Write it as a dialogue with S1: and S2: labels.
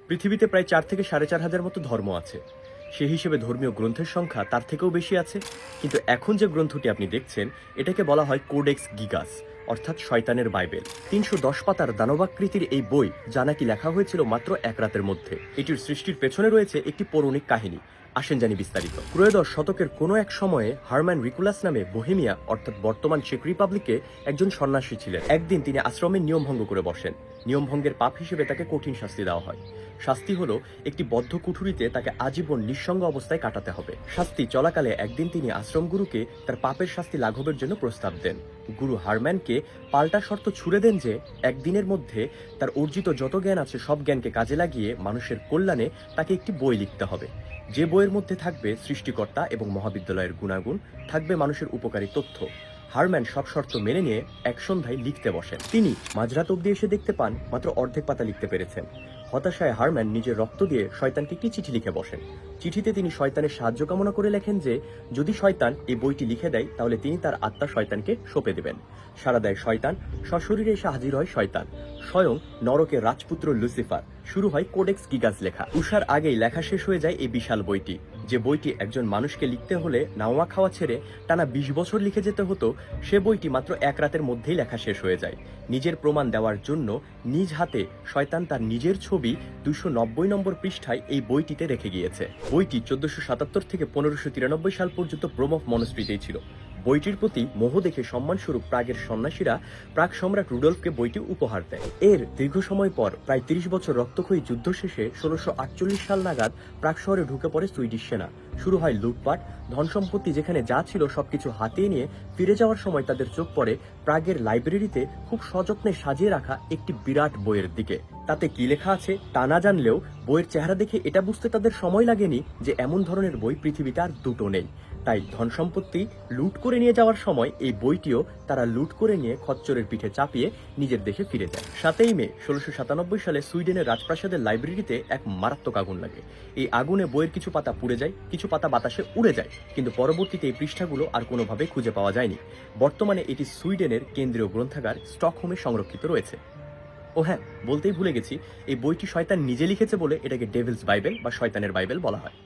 S1: পৃথিবীতে প্রায় ৪ থেকে ৪,৫০০ মতো ধর্ম আছে। সে হিসেবে ধর্মীয় গ্রন্থের সংখ্যা তার থেকেও বেশি আছে। কিন্তু এখন যে গ্রন্থটি আপনি দেখছেন এটাকে বলা হয় কোডেক্স গিগাস, অর্থাৎ শয়তানের বাইবেল। ৩১০ পাতার দানবাকৃতির এই বই যা নাকি লেখা হয়েছিল মাত্র এক রাতের মধ্যে। এটির সৃষ্টির পেছনে রয়েছে একটি পৌরাণিক কাহিনী। আসেন জানি বিস্তারিত। ত্রয়োদশ শতকের কোনো এক সময়ে হারম্যান রিকুলাস নামে বোহেমিয়া অর্থাৎ বর্তমান চেক রিপাবলিকে একজন সন্ন্যাসী ছিলেন। একদিন তিনি আশ্রমের নিয়ম ভঙ্গ করে বসেন। নিয়ম ভঙ্গের পাপ হিসেবে তাকে কঠিন শাস্তি দেওয়া হয়। শাস্তি হলো একটি বদ্ধ কুঠুরিতে তাকে আজীবন নিঃসঙ্গ অবস্থায় কাটাতে হবে। শাস্তি চলাকালে একদিন তিনি আশ্রমগুরুকে তার পাপের শাস্তি লাঘবের জন্য প্রস্তাব দেন। গুরু হারম্যানকে পাল্টা শর্ত ছুড়ে দেন যে একদিনের মধ্যে তার অর্জিত যত জ্ঞান আছে সব জ্ঞানকে কাজে লাগিয়ে মানুষের কল্যাণে তাকে একটি বই লিখতে হবে। যে বইয়ের মধ্যে থাকবে সৃষ্টিকর্তা এবং মহাবিদ্যালয়ের গুণাগুণ, থাকবে মানুষের উপকারী তথ্য। হারম্যান সব শর্ত মেনে নিয়ে এক সন্ধ্যায় লিখতে বসেন। তিনি মাঝরাত অব্দি এসে দেখতে পান মাত্র অর্ধেক পাতা লিখতে পেরেছেন। হতাশায় হারম্যান নিজের রক্ত দিয়ে শয়তানকে একটি চিঠি লিখে বসেন। চিঠিতে তিনি শয়তানের সাহায্য কামনা করে লেখেন যে যদি শয়তান এই বইটি লিখে দেয় তাহলে তিনি তার আত্মা শয়তানকে সঁপে দেবেন। সাড়া দেয় শয়তান। সশরীরে এসে হাজির হয় শয়তান, স্বয়ং নরকের রাজপুত্র লুসিফার। শুরু হয় কোডেক্স গিগাস লেখা। উষার আগেই লেখা শেষ হয়ে যায় এই বিশাল বইটি। যে বইটি একজন মানুষকে লিখতে হলে নাওয়া খাওয়া ছেড়ে টানা ২০ বছর লিখে যেতে হতো, সে বইটি মাত্র এক রাতের মধ্যেই লেখা শেষ হয়ে যায়। নিজের প্রমাণ দেওয়ার জন্য নিজ হাতে শয়তান তার নিজের ছবি ২৯০ নম্বর পৃষ্ঠায় এই বইটিতে রেখে গিয়েছে। বইটি ১৪৭৭ থেকে ১৫৯৩ সাল পর্যন্ত ব্রোমফ মনস্ট্রিতেই ছিল। বইটির প্রতি মোহ দেখে সম্মানস্বরূপ প্রাগের সন্ন্যাসীরা প্রাগ সম্রাট রুডলফকে বইটি উপহার দেয়। এর দীর্ঘ সময় পর প্রায় ৩০ বছর রক্তক্ষয়ী যুদ্ধ শেষে ১৬৪৮ সাল নাগাদ প্রাগ শহরে ঢুকে পড়ে সুইডিশ সেনা। শুরু হয় লুটপাট। ধন সম্পত্তি যেখানে যা ছিল সবকিছু হাতিয়ে নিয়ে ফিরে যাওয়ার সময় তাদের চোখ পড়ে প্রাগের লাইব্রেরিতে খুব সযত্নে সাজিয়ে রাখা একটি বিরাট বইয়ের দিকে। তাতে কি লেখা আছে তা না জানলেও বইয়ের চেহারা দেখে এটা বুঝতে তাদের সময় লাগেনি যে এমন ধরনের বই পৃথিবীতে আর দুটো নেই। তাই ধন সম্পত্তি লুট করে নিয়ে যাওয়ার সময় এই বইটিও তারা লুট করে নিয়ে খচ্চরের পিঠে চাপিয়ে নিজের দেশে ফিরে যায়। ৭ই মে ১৬৯৭ সালে সুইডেনের রাজপ্রাসাদের লাইব্রেরিতে এক মারাত্মক আগুন লাগে। এই আগুনে বইয়ের কিছু পাতা পুড়ে যায়, কিছু পাতা বাতাসে উড়ে যায়, কিন্তু পরবর্তীতে এই পৃষ্ঠাগুলো আর কোনোভাবে খুঁজে পাওয়া যায়নি। বর্তমানে এটি সুইডেনের কেন্দ্রীয় গ্রন্থাগার স্টকহোমে সংরক্ষিত রয়েছে। ও হ্যাঁ, বলতেই ভুলে গেছি, এই বইটি শয়তান নিজে লিখেছে বলে এটাকে ডেভিলস বাইবেল বা শয়তানের বাইবেল বলা হয়।